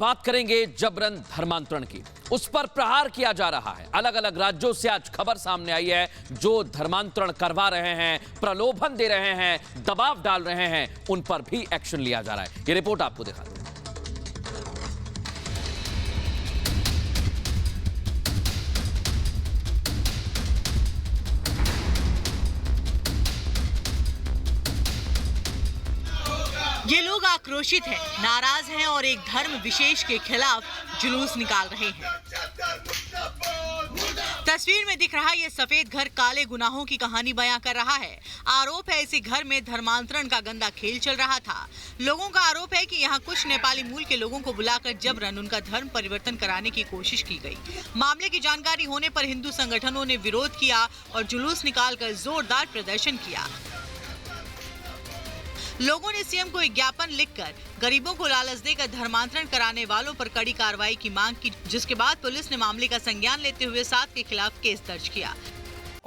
बात करेंगे जबरन धर्मांतरण की। उस पर प्रहार किया जा रहा है। अलग अलग राज्यों से आज खबर सामने आई है, जो धर्मांतरण करवा रहे हैं, प्रलोभन दे रहे हैं, दबाव डाल रहे हैं, उन पर भी एक्शन लिया जा रहा है। ये रिपोर्ट आपको दिखा दें। ये लोग आक्रोशित हैं, नाराज हैं और एक धर्म विशेष के खिलाफ जुलूस निकाल रहे हैं। तस्वीर में दिख रहा ये सफेद घर काले गुनाहों की कहानी बयां कर रहा है। आरोप है इसी घर में धर्मांतरण का गंदा खेल चल रहा था। लोगों का आरोप है कि यहाँ कुछ नेपाली मूल के लोगों को बुलाकर जबरन उनका धर्म परिवर्तन कराने की कोशिश की गई। मामले की जानकारी होने पर हिंदू संगठनों ने विरोध किया और जुलूस निकालकर जोरदार प्रदर्शन किया। लोगों ने सीएम को एक ज्ञापन लिखकर गरीबों को लालच देकर धर्मांतरण कराने वालों पर कड़ी कार्रवाई की मांग की, जिसके बाद पुलिस ने मामले का संज्ञान लेते हुए 7 के खिलाफ केस दर्ज किया।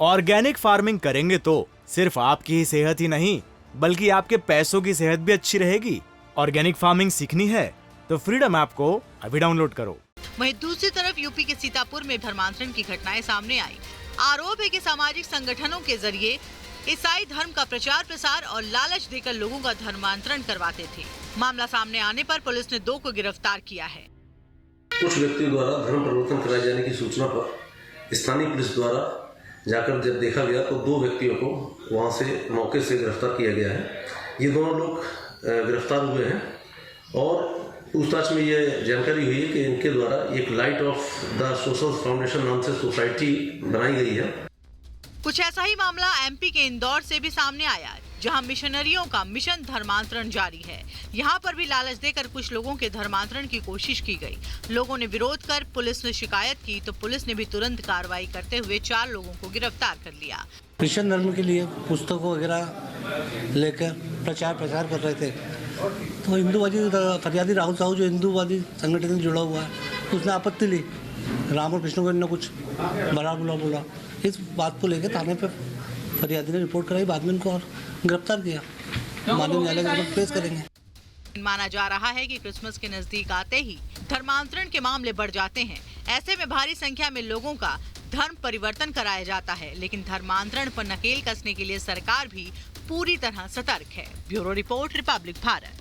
ऑर्गेनिक फार्मिंग करेंगे तो सिर्फ आपकी ही सेहत ही नहीं, बल्कि आपके पैसों की सेहत भी अच्छी रहेगी। ऑर्गेनिक फार्मिंग सीखनी है तो फ्रीडम ऐप को अभी डाउनलोड करो। वहीं दूसरी तरफ यूपी के सीतापुर में धर्मांतरण की घटनाएं सामने आई। आरोप है कि सामाजिक संगठनों के जरिए ईसाई धर्म का प्रचार प्रसार और लालच देकर लोगों का धर्मांतरण करवाते थे। मामला सामने आने पर पुलिस ने 2 को गिरफ्तार किया है। कुछ व्यक्तियों द्वारा धर्म परिवर्तन कराए जाने की सूचना पर स्थानीय पुलिस द्वारा जाकर जब देखा गया तो 2 व्यक्तियों को वहां से मौके से गिरफ्तार किया गया है। ये दोनों लोग गिरफ्तार हुए हैं और पूछताछ में ये जानकारी हुई है कि इनके द्वारा एक light of the social foundation नाम से सोसाइटी बनाई गई है। कुछ ऐसा ही मामला एमपी के इंदौर से भी सामने आया, जहां मिशनरियों का मिशन धर्मांतरण जारी है। यहां पर भी लालच देकर कुछ लोगों के धर्मांतरण की कोशिश की गई। लोगों ने विरोध कर पुलिस ने शिकायत की तो पुलिस ने भी तुरंत कार्रवाई करते हुए 4 लोगों को गिरफ्तार कर लिया। क्रिश्चियन धर्म के लिए पुस्तकों वगैरह लेकर प्रचार प्रसार कर रहे थे, तो हिंदूवादी फरियादी राहुल साहू जो हिंदूवादी संगठन से जुड़ा हुआ है, उसने आपत्ति ली। राम और कृष्ण को इन्होंने कुछ बड़ा बुला बोला। इस बात को लेकर थाने पे फरियादी ने रिपोर्ट कराई, बाद में इनको और गिरफ्तार किया। माननीय न्यायालय के पेश करेंगे। माना जा रहा है कि क्रिसमस के नजदीक आते ही धर्मांतरण के मामले बढ़ जाते हैं। ऐसे में भारी संख्या में लोगों का धर्म परिवर्तन कराया जाता है, लेकिन धर्मांतरण पर नकेल कसने के लिए सरकार भी पूरी तरह सतर्क है। Bureau report, Republic Bharat.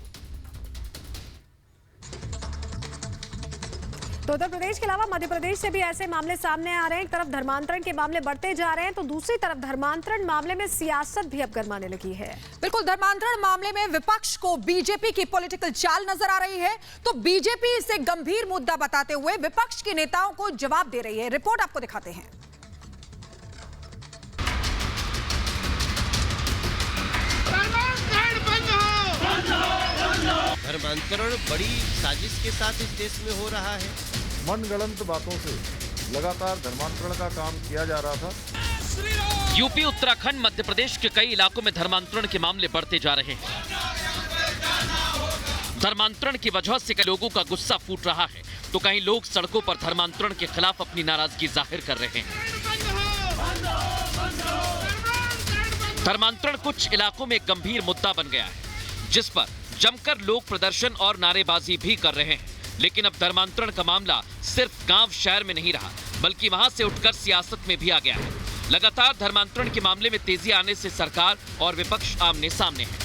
तो उत्तर प्रदेश के अलावा मध्य प्रदेश से भी ऐसे मामले सामने आ रहे हैं। एक तरफ धर्मांतरण के मामले बढ़ते जा रहे हैं, तो दूसरी तरफ धर्मांतरण मामले में सियासत भी अब गरमाने लगी है। बिल्कुल, धर्मांतरण मामले में विपक्ष को बीजेपी की पॉलिटिकल चाल नजर आ रही है, तो बीजेपी इसे गंभीर मुद्दा बताते हुए विपक्ष के नेताओं को जवाब दे रही है। रिपोर्ट आपको दिखाते हैं। धर्मांतरण बड़ी साजिश के साथ इस देश में हो रहा है। मनगढ़ंत बातों से लगातार धर्मांतरण का काम किया जा रहा था। यूपी, उत्तराखंड, मध्य प्रदेश के कई इलाकों में धर्मांतरण के मामले बढ़ते जा रहे हैं। धर्मांतरण की वजह से कई लोगों का गुस्सा फूट रहा है, तो कई लोग सड़कों पर धर्मांतरण के खिलाफ अपनी नाराजगी जाहिर कर रहे हैं। धर्मांतरण कुछ इलाकों में एक गंभीर मुद्दा बन गया है, जिस पर जमकर लोग प्रदर्शन और नारेबाजी भी कर रहे हैं। लेकिन अब धर्मांतरण का मामला सिर्फ गांव शहर में नहीं रहा, बल्कि वहां से उठकर सियासत में भी आ गया है। लगातार धर्मांतरण के मामले में तेजी आने से सरकार और विपक्ष आमने सामने है।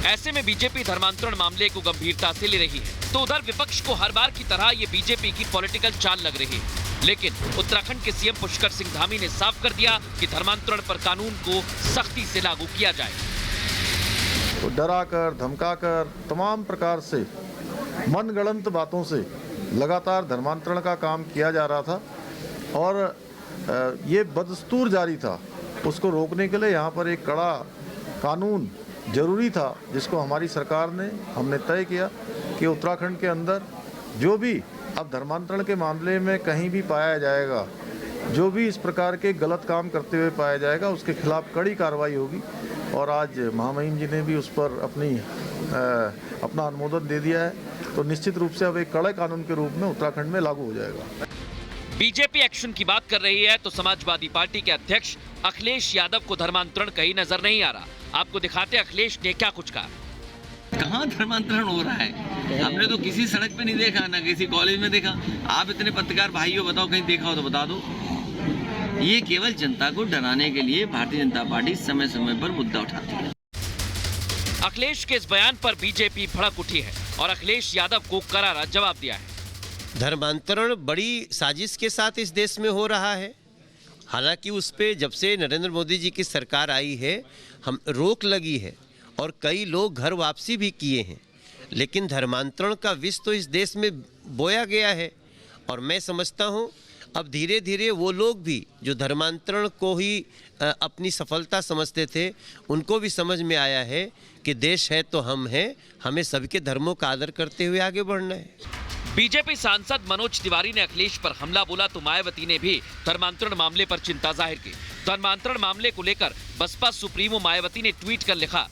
ऐसे में बीजेपी धर्मांतरण मामले को गंभीरता से ले रही है, तो उधर विपक्ष को हर बार की तरह ये बीजेपी की पॉलिटिकल चाल लग रही है। लेकिन उत्तराखंड के सीएम पुष्कर सिंह धामी ने साफ कर दिया कि धर्मांतरण पर कानून को सख्ती से लागू किया जाए। तो डराकर धमकाकर तमाम प्रकार से मनगढ़ंत बातों से लगातार धर्मांतरण का काम किया जा रहा था और ये बदस्तूर जारी था। उसको रोकने के लिए यहाँ पर एक कड़ा कानून जरूरी था, जिसको हमारी सरकार ने हमने तय किया कि उत्तराखंड के अंदर जो भी अब धर्मांतरण के मामले में कहीं भी पाया जाएगा, जो भी इस प्रकार के गलत काम करते हुए पाया जाएगा, उसके खिलाफ कड़ी कार्रवाई होगी। और आज महामहिम जी ने भी उस पर अपना अनुमोदन दे दिया है, तो निश्चित रूप से अब एक कड़े कानून के रूप में उत्तराखंड में लागू हो जाएगा। बीजेपी एक्शन की बात कर रही है, तो समाजवादी पार्टी के अध्यक्ष अखिलेश यादव को धर्मांतरण कहीं नजर नहीं आ रहा। आपको दिखाते अखिलेश ने क्या कुछ कहा। कहाँ धर्मांतरण हो रहा है? हमने तो किसी सड़क पे नहीं देखा, ना किसी कॉलेज में देखा। आप इतने पत्रकार भाइयों बताओ, कहीं देखा हो तो बता दो। ये केवल जनता को डराने के लिए भारतीय जनता पार्टी समय समय पर मुद्दा उठाती है। अखिलेश के इस बयान पर बीजेपी भड़क उठी है और अखिलेश यादव को करारा जवाब दिया है। धर्मांतरण बड़ी साजिश के साथ इस देश में हो रहा है। हालांकि उस पे जब से नरेंद्र मोदी जी की सरकार आई है हम रोक लगी है और कई लोग घर वापसी भी किए हैं, लेकिन धर्मांतरण का विष तो इस देश में बोया गया है। और मैं समझता हूं अब धीरे धीरे वो लोग भी जो धर्मांतरण को ही अपनी सफलता समझते थे, उनको भी समझ में आया है कि देश है तो हम हैं, हमें सबके धर्मों का आदर करते हुए आगे बढ़ना है। बीजेपी सांसद मनोज तिवारी ने अखिलेश पर हमला बोला तो मायावती ने भी धर्मांतरण मामले पर चिंता जाहिर की। धर्मांतरण मामले को लेकर बसपा सुप्रीमो मायावती ने ट्वीट कर लिखा,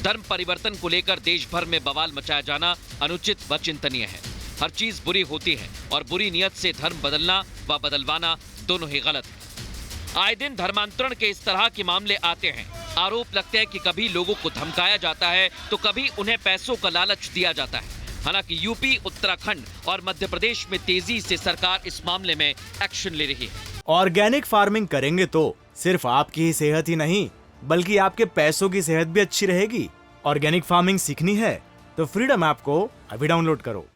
धर्म परिवर्तन को लेकर देश भर में बवाल मचाया जाना अनुचित व चिंतनीय है। हर चीज बुरी होती है और बुरी नियत से धर्म बदलना व बदलवाना दोनों ही गलत है। आए दिन धर्मांतरण के इस तरह के मामले आते हैं। आरोप लगते हैं कि कभी लोगों को धमकाया जाता है तो कभी उन्हें पैसों का लालच दिया जाता है। हालांकि यूपी, उत्तराखंड और मध्य प्रदेश में तेजी से सरकार इस मामले में एक्शन ले रही है। ऑर्गेनिक फार्मिंग करेंगे तो सिर्फ आपकी ही सेहत ही नहीं बल्कि आपके पैसों की सेहत भी अच्छी रहेगी। ऑर्गेनिक फार्मिंग सीखनी है तो फ्रीडम ऐप को अभी डाउनलोड करो।